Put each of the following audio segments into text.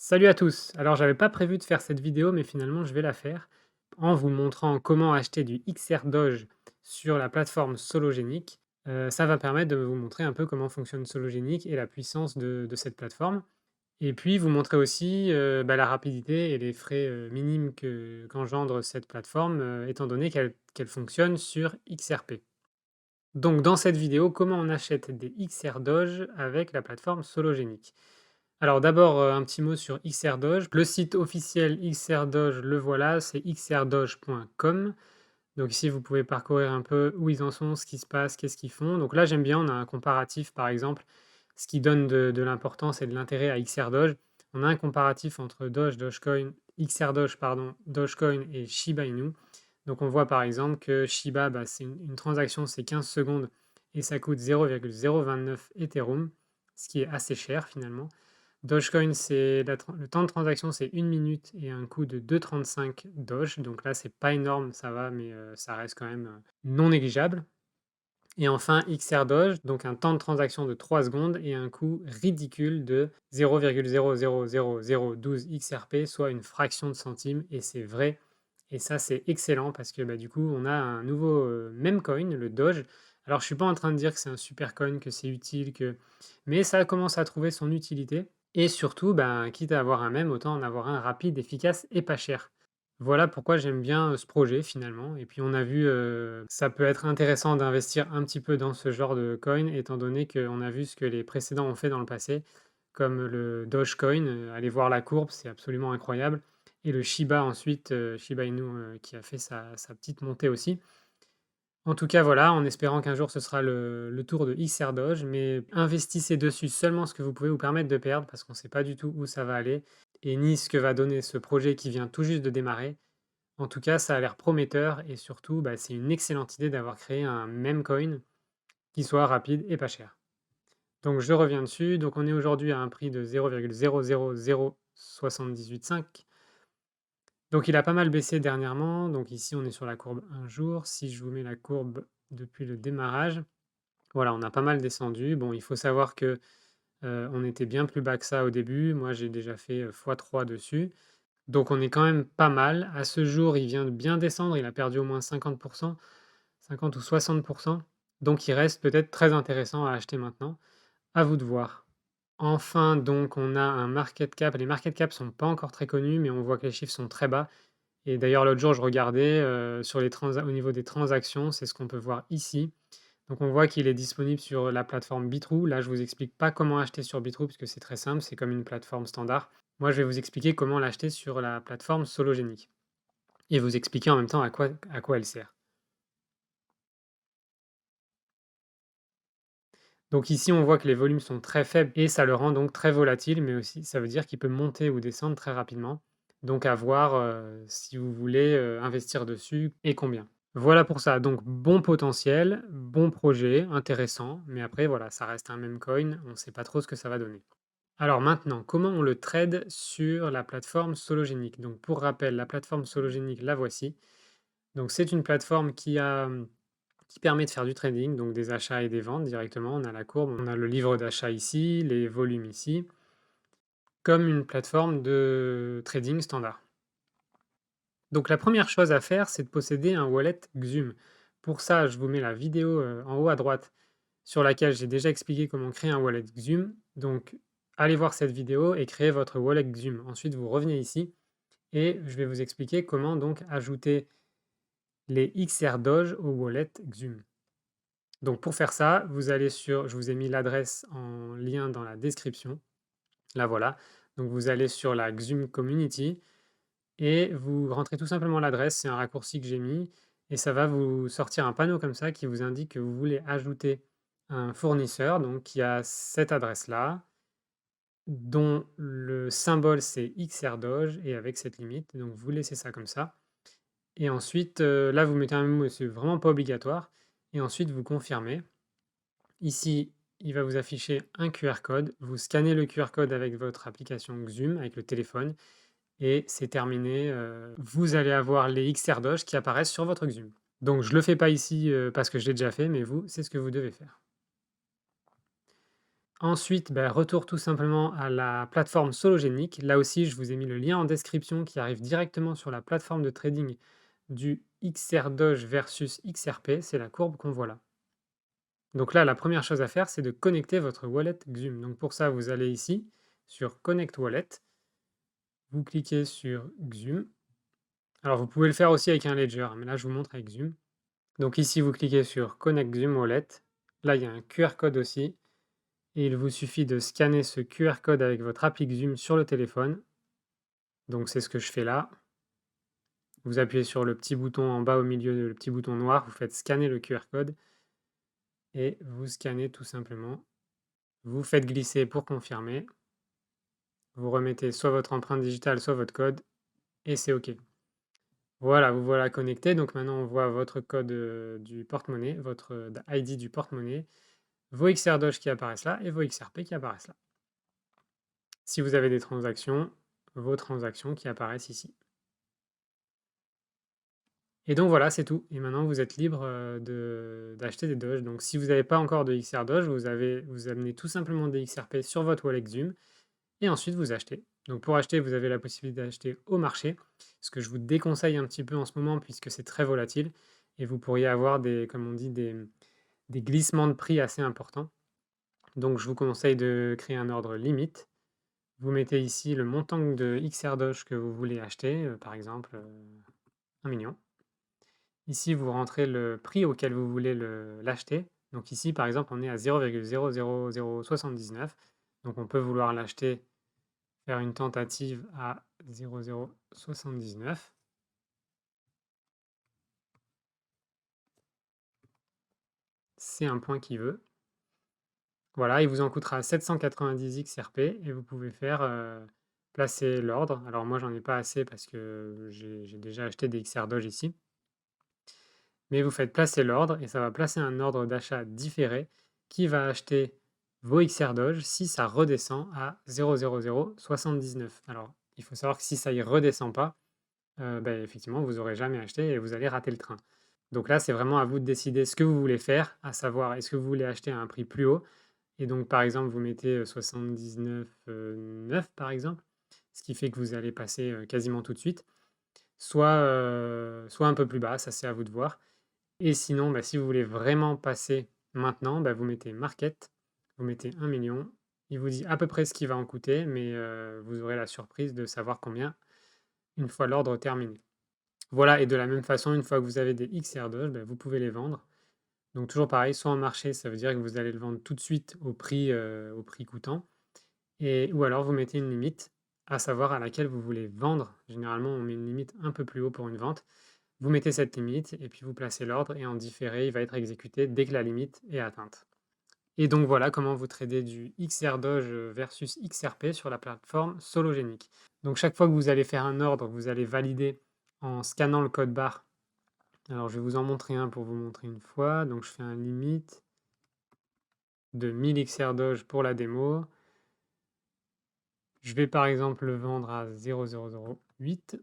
Salut à tous! Alors j'avais pas prévu de faire cette vidéo, mais finalement je vais la faire en vous montrant comment acheter du XR Doge sur la plateforme Sologenic. Ça va permettre de vous montrer un peu comment fonctionne Sologenic et la puissance de cette plateforme. Et puis vous montrer aussi la rapidité et les frais minimes qu'engendre cette plateforme, étant donné qu'elle fonctionne sur XRP. Donc dans cette vidéo, comment on achète des XR Doge avec la plateforme Sologenic? Alors d'abord, un petit mot sur XRDoge. Le site officiel XRDoge, le voilà, c'est xrdoge.com. Donc ici, vous pouvez parcourir un peu où ils en sont, ce qui se passe, qu'est-ce qu'ils font. Donc là, j'aime bien, on a un comparatif, par exemple, ce qui donne de l'importance et de l'intérêt à XRDoge. On a un comparatif entre Dogecoin, XRDoge, pardon, Dogecoin et Shiba Inu. Donc on voit par exemple que Shiba, c'est une transaction, c'est 15 secondes et ça coûte 0,029 Ethereum, ce qui est assez cher finalement. Dogecoin, le temps de transaction, c'est 1 minute et un coût de 2,35 Doge. Donc là, c'est pas énorme, ça va, mais ça reste quand même non négligeable. Et enfin, XR Doge, donc un temps de transaction de 3 secondes et un coût ridicule de 0,000012 XRP, soit une fraction de centime. Et c'est vrai. Et ça, c'est excellent parce que du coup, on a un nouveau meme coin, le Doge. Alors, je suis pas en train de dire que c'est un super coin, que c'est utile, mais ça commence à trouver son utilité. Et surtout, quitte à avoir un mème, autant en avoir un rapide, efficace et pas cher. Voilà pourquoi j'aime bien, ce projet finalement et puis on a vu, ça peut être intéressant d'investir un petit peu dans ce genre de coin étant donné qu'on a vu ce que les précédents ont fait dans le passé, comme le Dogecoin, allez voir la courbe, c'est absolument incroyable et le Shiba ensuite, Shiba Inu, qui a fait sa petite montée aussi. En tout cas, voilà, en espérant qu'un jour ce sera le tour de XR Doge, mais investissez dessus seulement ce que vous pouvez vous permettre de perdre parce qu'on ne sait pas du tout où ça va aller et ni ce que va donner ce projet qui vient tout juste de démarrer. En tout cas, ça a l'air prometteur et surtout, c'est une excellente idée d'avoir créé un meme coin qui soit rapide et pas cher. Donc je reviens dessus, donc on est aujourd'hui à un prix de 0,000785. Donc il a pas mal baissé dernièrement, donc ici on est sur la courbe un jour. Si je vous mets la courbe depuis le démarrage, voilà, on a pas mal descendu. Bon, il faut savoir que, on était bien plus bas que ça au début. Moi, j'ai déjà fait, x3 dessus. Donc on est quand même pas mal. À ce jour, il vient de bien descendre, il a perdu au moins 50, 50 ou 60. Donc il reste peut-être très intéressant à acheter maintenant. À vous de voir. Enfin, donc on a un market cap. Les market caps sont pas encore très connus, mais on voit que les chiffres sont très bas. Et d'ailleurs, l'autre jour, je regardais sur au niveau des transactions, c'est ce qu'on peut voir ici. Donc on voit qu'il est disponible sur la plateforme Bitrou. Là, je vous explique pas comment acheter sur Bitrou, parce que c'est très simple, c'est comme une plateforme standard. Moi, je vais vous expliquer comment l'acheter sur la plateforme Sologenic et vous expliquer en même temps à quoi elle sert. Donc ici, on voit que les volumes sont très faibles et ça le rend donc très volatile, mais aussi ça veut dire qu'il peut monter ou descendre très rapidement. Donc à voir si vous voulez investir dessus et combien. Voilà pour ça. Donc bon potentiel, bon projet, intéressant, mais après voilà, ça reste un meme coin, on ne sait pas trop ce que ça va donner. Alors maintenant, comment on le trade sur la plateforme Sologenic? Donc pour rappel, la plateforme Sologenic, la voici. Donc c'est une plateforme qui permet de faire du trading, donc des achats et des ventes directement. On a la courbe, on a le livre d'achat ici, les volumes ici, comme une plateforme de trading standard. Donc la première chose à faire, c'est de posséder un wallet Xum. Pour ça, je vous mets la vidéo en haut à droite sur laquelle j'ai déjà expliqué comment créer un wallet Xum. Donc allez voir cette vidéo et créez votre wallet Xum. Ensuite, vous revenez ici et je vais vous expliquer comment donc ajouter les XR Doge au wallet Xum. Donc pour faire ça, vous allez je vous ai mis l'adresse en lien dans la description. La voilà. Donc vous allez sur la Xum Community et vous rentrez tout simplement l'adresse. C'est un raccourci que j'ai mis et ça va vous sortir un panneau comme ça qui vous indique que vous voulez ajouter un fournisseur donc qui a cette adresse-là, dont le symbole c'est XR Doge et avec cette limite. Donc vous laissez ça comme ça. Et ensuite, là vous mettez un mot, c'est vraiment pas obligatoire. Et ensuite vous confirmez. Ici, il va vous afficher un QR code. Vous scannez le QR code avec votre application Xum, avec le téléphone, et c'est terminé. Vous allez avoir les XR Doge qui apparaissent sur votre Xum. Donc je ne le fais pas ici parce que je l'ai déjà fait, mais vous, c'est ce que vous devez faire. Ensuite, retour tout simplement à la plateforme Sologenic. Là aussi, je vous ai mis le lien en description qui arrive directement sur la plateforme de trading du XR Doge versus XRP. C'est la courbe qu'on voit là. Donc là, la première chose à faire, c'est de connecter votre wallet Xuum. Donc pour ça, vous allez ici sur Connect Wallet. Vous cliquez sur Xuum. Alors vous pouvez le faire aussi avec un Ledger, mais là, je vous montre avec Xuum. Donc ici, vous cliquez sur Connect Xuum Wallet. Là, il y a un QR code aussi. Et il vous suffit de scanner ce QR code avec votre appli Xuum sur le téléphone. Donc c'est ce que je fais là. Vous appuyez sur le petit bouton en bas au milieu, le petit bouton noir, vous faites scanner le QR code et vous scannez tout simplement. Vous faites glisser pour confirmer. Vous remettez soit votre empreinte digitale, soit votre code et c'est OK. Voilà, vous voilà connecté. Donc maintenant, on voit votre code du porte-monnaie, votre ID du porte-monnaie, vos XR Doge qui apparaissent là et vos XRP qui apparaissent là. Si vous avez des transactions, vos transactions qui apparaissent ici. Et donc voilà, c'est tout. Et maintenant, vous êtes libre d'acheter des Doge. Donc si vous n'avez pas encore de XR Doge, vous amenez tout simplement des XRP sur votre wallet Xuum et ensuite vous achetez. Donc pour acheter, vous avez la possibilité d'acheter au marché, ce que je vous déconseille un petit peu en ce moment puisque c'est très volatile et vous pourriez avoir des, comme on dit, des glissements de prix assez importants. Donc je vous conseille de créer un ordre limite. Vous mettez ici le montant de XR Doge que vous voulez acheter, par exemple 1 million. Ici, vous rentrez le prix auquel vous voulez l'acheter. Donc ici, par exemple, on est à 0,00079. Donc on peut vouloir l'acheter, faire une tentative à 0,079. C'est un point qui veut. Voilà, il vous en coûtera 790 XRP et vous pouvez faire placer l'ordre. Alors moi, j'en ai pas assez parce que j'ai déjà acheté des XR Doge ici. Mais vous faites placer l'ordre et ça va placer un ordre d'achat différé qui va acheter vos XR Doge si ça redescend à 0,00079. Alors, il faut savoir que si ça y redescend pas, effectivement, vous n'aurez jamais acheté et vous allez rater le train. Donc là, c'est vraiment à vous de décider ce que vous voulez faire, à savoir est-ce que vous voulez acheter à un prix plus haut. Et donc, par exemple, vous mettez 79,9 par exemple, ce qui fait que vous allez passer quasiment tout de suite, soit un peu plus bas, ça c'est à vous de voir. Et sinon, si vous voulez vraiment passer maintenant, vous mettez market, vous mettez 1 million. Il vous dit à peu près ce qu'il va en coûter, mais vous aurez la surprise de savoir combien une fois l'ordre terminé. Voilà, et de la même façon, une fois que vous avez des XR Doge, vous pouvez les vendre. Donc toujours pareil, soit en marché, ça veut dire que vous allez le vendre tout de suite au prix coûtant, ou alors vous mettez une limite, à savoir à laquelle vous voulez vendre. Généralement, on met une limite un peu plus haut pour une vente. Vous mettez cette limite et puis vous placez l'ordre et en différé, il va être exécuté dès que la limite est atteinte. Et donc voilà comment vous tradez du XR Doge versus XRP sur la plateforme Sologenic. Donc chaque fois que vous allez faire un ordre, vous allez valider en scannant le code barre. Alors je vais vous en montrer un pour vous montrer une fois. Donc je fais un limite de 1000 XR Doge pour la démo. Je vais par exemple le vendre à 0,008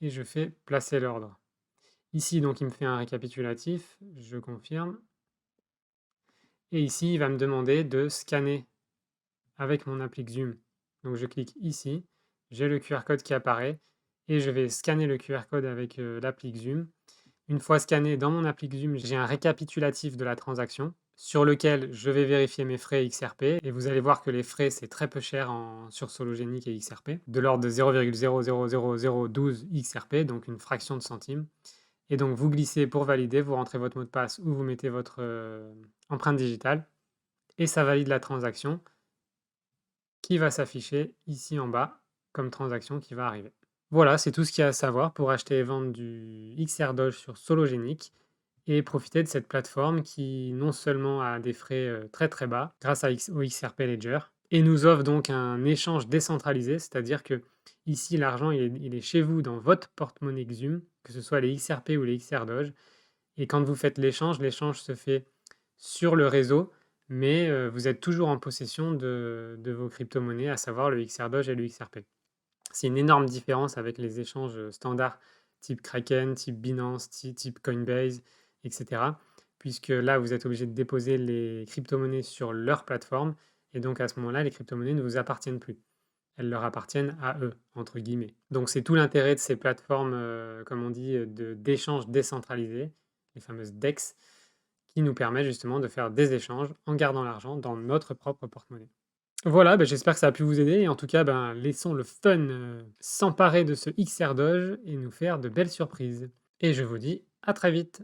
et je fais placer l'ordre. Ici, donc, il me fait un récapitulatif, je confirme. Et ici, il va me demander de scanner avec mon appli Xuum. Donc, je clique ici, j'ai le QR code qui apparaît et je vais scanner le QR code avec l'appli Xuum. Une fois scanné dans mon appli Xuum, j'ai un récapitulatif de la transaction sur lequel je vais vérifier mes frais XRP et vous allez voir que les frais c'est très peu cher sur Sologenic et XRP, de l'ordre de 0,000012 XRP, donc une fraction de centime. Et donc vous glissez pour valider, vous rentrez votre mot de passe ou vous mettez votre empreinte digitale et ça valide la transaction qui va s'afficher ici en bas comme transaction qui va arriver. Voilà, c'est tout ce qu'il y a à savoir pour acheter et vendre du XR Doge sur Sologenic et profiter de cette plateforme qui non seulement a des frais très très bas grâce au XRP Ledger et nous offre donc un échange décentralisé, c'est-à-dire que ici l'argent il est chez vous dans votre porte-monnaie Xuum, que ce soit les XRP ou les XR Doge, et quand vous faites l'échange se fait sur le réseau, mais vous êtes toujours en possession de vos crypto-monnaies, à savoir le XR Doge et le XRP. C'est une énorme différence avec les échanges standards type Kraken, type Binance, type Coinbase, etc. puisque là, vous êtes obligé de déposer les cryptomonnaies sur leur plateforme et donc à ce moment-là, les cryptomonnaies ne vous appartiennent plus. Elles leur appartiennent «à eux» entre guillemets. Donc c'est tout l'intérêt de ces plateformes, comme on dit, d'échanges décentralisés, les fameuses DEX, qui nous permettent justement de faire des échanges en gardant l'argent dans notre propre porte-monnaie. Voilà, bah, j'espère que ça a pu vous aider et en tout cas, ben, laissons le fun, s'emparer de ce XR Doge et nous faire de belles surprises. Et je vous dis à très vite!